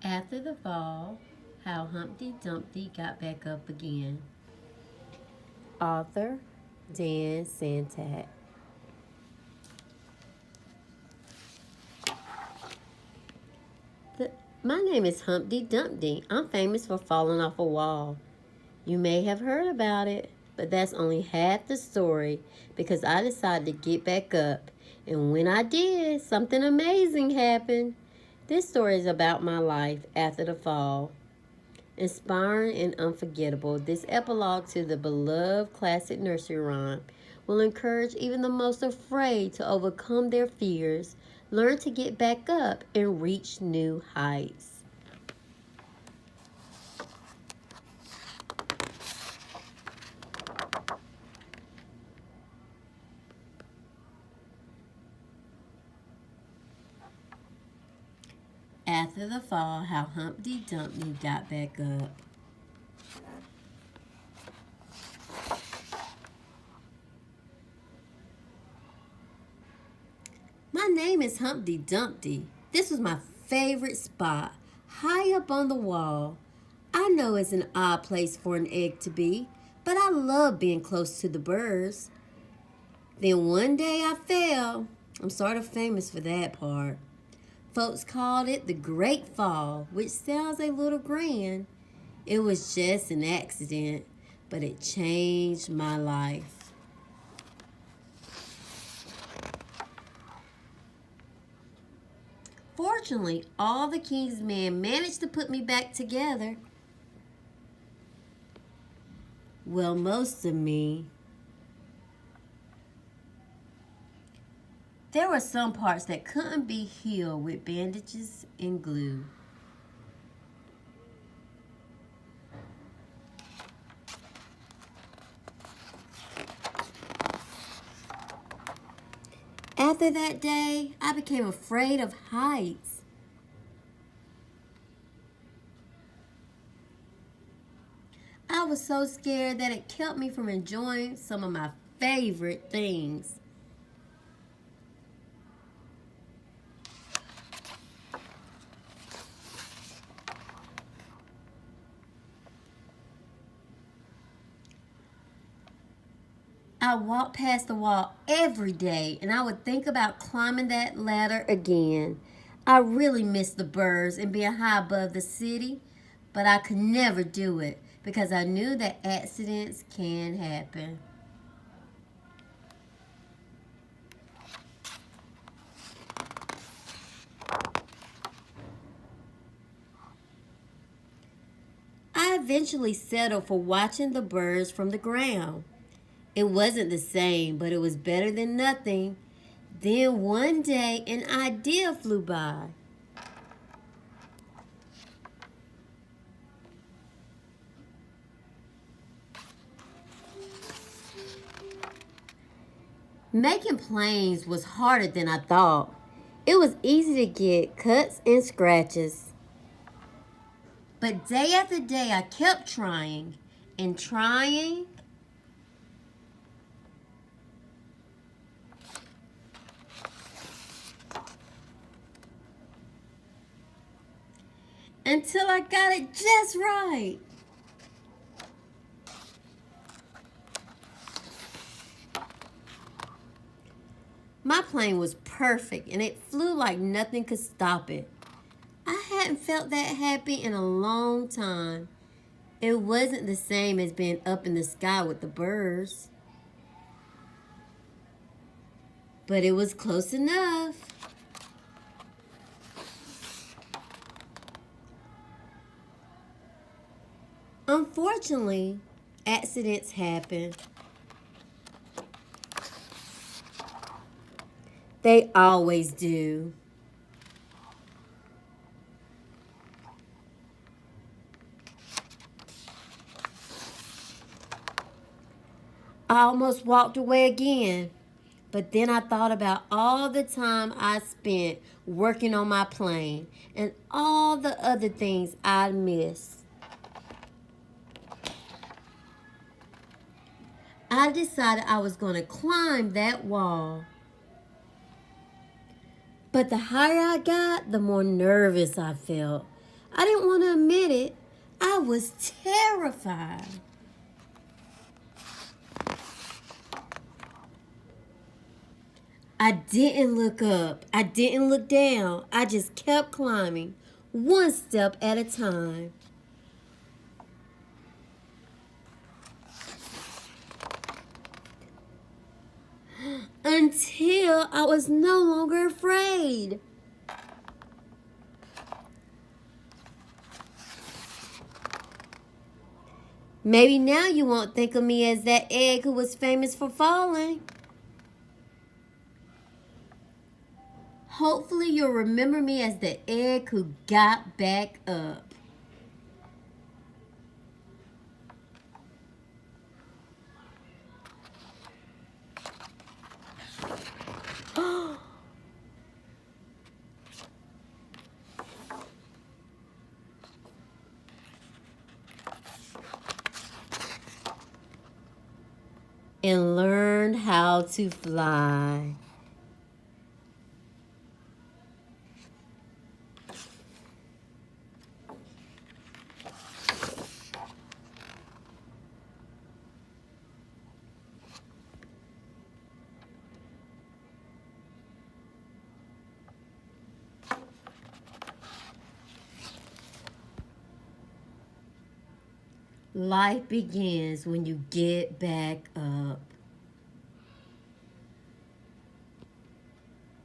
After the fall, how Humpty Dumpty got back up again. Author Dan Santat. My name is Humpty Dumpty. I'm famous for falling off a wall. You may have heard about it, but that's only half the story because I decided to get back up. And when I did, something amazing happened. This story is about my life after the fall. Inspiring and unforgettable, this epilogue to the beloved classic nursery rhyme will encourage even the most afraid to overcome their fears, learn to get back up, and reach new heights. After the fall, how Humpty Dumpty got back up. My name is Humpty Dumpty. This was my favorite spot, high up on the wall. I know it's an odd place for an egg to be, but I love being close to the birds. Then one day I fell. I'm sort of famous for that part. Folks called it the Great Fall, which sounds a little grand. It was just an accident, but it changed my life. Fortunately, all the king's men managed to put me back together. Well, most of me. There were some parts that couldn't be healed with bandages and glue. After that day, I became afraid of heights. I was so scared that it kept me from enjoying some of my favorite things. I walked past the wall every day and I would think about climbing that ladder again. I really miss the birds and being high above the city, but I could never do it because I knew that accidents can happen. I eventually settled for watching the birds from the ground. It wasn't the same, but it was better than nothing. Then one day, an idea flew by. Making planes was harder than I thought. It was easy to get cuts and scratches. But day after day, I kept trying and trying. Until I got it just right. My plane was perfect and it flew like nothing could stop it. I hadn't felt that happy in a long time. It wasn't the same as being up in the sky with the birds. But it was close enough. Unfortunately, accidents happen. They always do. I almost walked away again, but then I thought about all the time I spent working on my plane and all the other things I'd missed. I decided I was going to climb that wall. But the higher I got, the more nervous I felt. I didn't want to admit it. I was terrified. I didn't look up. I didn't look down. I just kept climbing, one step at a time. Until I was no longer afraid. Maybe now you won't think of me as that egg who was famous for falling. Hopefully you'll remember me as the egg who got back up. And learned how to fly. Life begins when you get back up.